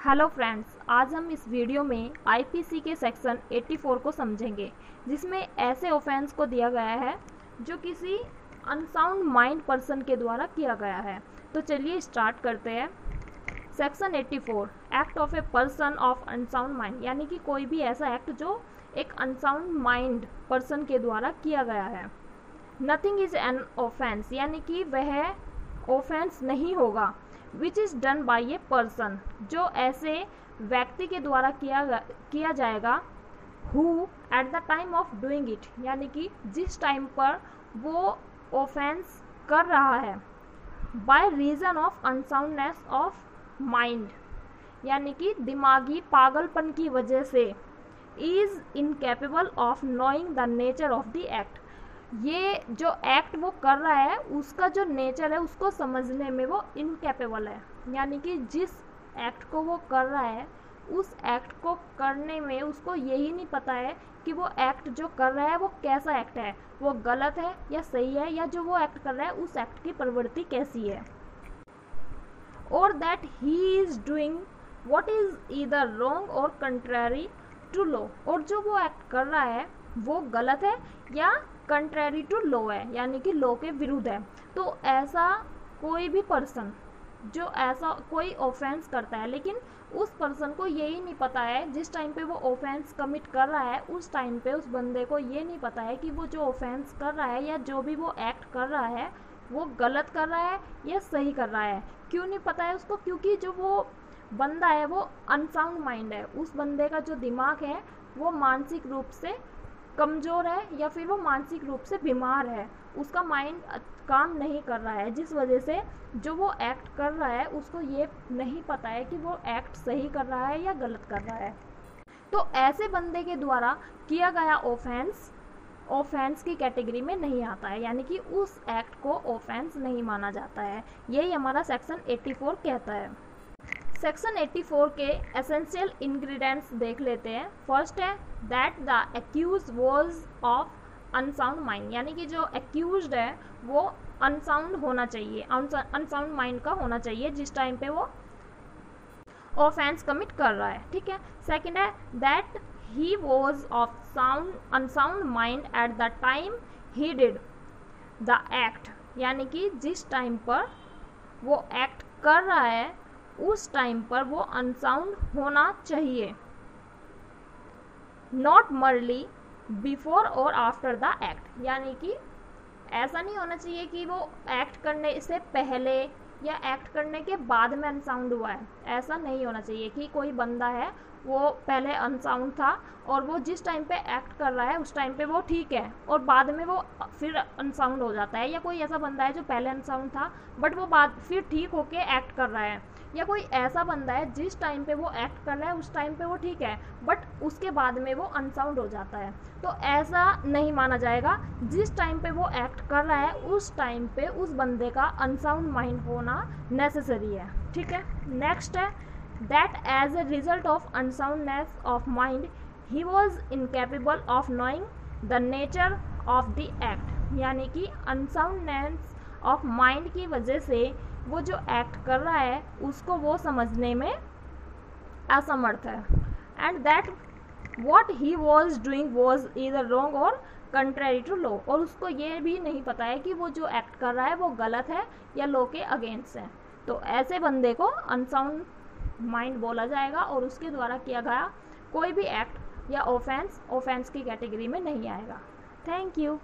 Hello friends, आज हम इस वीडियो में आईपीसी के सेक्शन 84 को समझेंगे, जिसमें ऐसे ऑफेंस को दिया गया है जो किसी अनसाउंड माइंड पर्सन के द्वारा किया गया है। तो चलिए स्टार्ट करते हैं। Section 84 act of a person of unsound mind, यानी कि कोई भी ऐसा एक्ट जो एक अनसाउंड माइंड पर्सन के द्वारा किया गया है। नथिंग इज एन ऑफेंस, यानी कि वह ऑफेंस नहीं होगा which is done by a person, जो ऐसे व्यक्ति के द्वारा किया जाएगा who at the time of doing it, यानी कि जिस टाइम पर वो ऑफेंस कर रहा है, by reason of unsoundness of mind, यानी कि दिमागी पागलपन की वजह से, is incapable of knowing the nature of the act. ये जो एक्ट वो कर रहा है उसका जो नेचर है उसको समझने में वो इनकेपेबल है, यानी कि जिस एक्ट को वो कर रहा है उस एक्ट को करने में उसको यही नहीं पता है कि वो एक्ट जो कर रहा है वो कैसा एक्ट है, वो गलत है या सही है, या जो वो एक्ट कर रहा है उस एक्ट की प्रवृत्ति कैसी है। और that he is doing what is either wrong और कंट्रेरी टू लॉ, और जो वो एक्ट कर रहा है वो गलत है या कंट्रेरी टू लॉ है, यानी कि लॉ के विरुद्ध है। तो ऐसा कोई भी पर्सन जो ऐसा कोई ऑफेंस करता है, लेकिन उस पर्सन को यही नहीं पता है, जिस टाइम पे वो ऑफेंस कमिट कर रहा है उस टाइम पे उस बंदे को ये नहीं पता है कि वो जो ऑफेंस कर रहा है या जो भी वो एक्ट कर रहा है वो गलत कर रहा है या सही कर रहा है। क्यों नहीं पता है उसको? क्योंकि जो वो बंदा है वो अनसाउंड माइंड है, उस बंदे का जो दिमाग है वो मानसिक रूप से कमज़ोर है या फिर वो मानसिक रूप से बीमार है, उसका माइंड काम नहीं कर रहा है, जिस वजह से जो वो एक्ट कर रहा है उसको ये नहीं पता है कि वो एक्ट सही कर रहा है या गलत कर रहा है। तो ऐसे बंदे के द्वारा किया गया ऑफेंस की कैटेगरी में नहीं आता है, यानी कि उस एक्ट को ऑफेंस नहीं माना जाता है। यही हमारा सेक्शन 84 कहता है। सेक्शन 84 के एसेंशियल इंग्रेडिएंट्स देख लेते हैं। फर्स्ट है that the accused was of unsound mind, यानी कि जो एक्यूज्ड है वो अनसाउंड होना चाहिए, अनसाउंड माइंड का होना चाहिए जिस टाइम पे वो ऑफेंस कमिट कर रहा है। ठीक है। सेकंड है that he was of unsound mind at the time he did the act, यानी कि जिस टाइम पर वो एक्ट कर रहा है उस टाइम पर वो अनसाउंड होना चाहिए, नॉट मर्ली बिफोर और आफ्टर द एक्ट, यानी कि ऐसा नहीं होना चाहिए कि वो एक्ट करने से पहले या एक्ट करने के बाद में अनसाउंड हुआ है। ऐसा नहीं होना चाहिए कि कोई बंदा है वो पहले अनसाउंड था और वो जिस टाइम पे एक्ट कर रहा है उस टाइम पे वो ठीक है और बाद में वो फिर अनसाउंड हो जाता है, या कोई ऐसा बंदा है जो पहले अनसाउंड था बट वो बाद फिर ठीक होके एक्ट कर रहा है, या कोई ऐसा बंदा है जिस टाइम पे वो एक्ट कर रहा है उस टाइम पे वो ठीक है बट उसके बाद में वो अनसाउंड हो जाता है। तो ऐसा नहीं माना जाएगा। जिस टाइम पे वो एक्ट कर रहा है उस टाइम पे उस बंदे का अनसाउंड माइंड होना नेसेसरी है। ठीक है। नेक्स्ट है that as a result of unsoundness of mind he was incapable of knowing the nature of the act, यानी कि अनसाउंडनेस ऑफ माइंड की वजह से वो जो एक्ट कर रहा है उसको वो समझने में असमर्थ है। And that what he was doing was either wrong और कंट्रेरी टू लॉ, और उसको ये भी नहीं पता है कि वो जो एक्ट कर रहा है वो गलत है या लॉ के अगेंस्ट है। तो ऐसे बंदे को अनसाउंड माइंड बोला जाएगा और उसके द्वारा किया गया कोई भी एक्ट या ऑफेंस की कैटेगरी में नहीं आएगा। Thank you.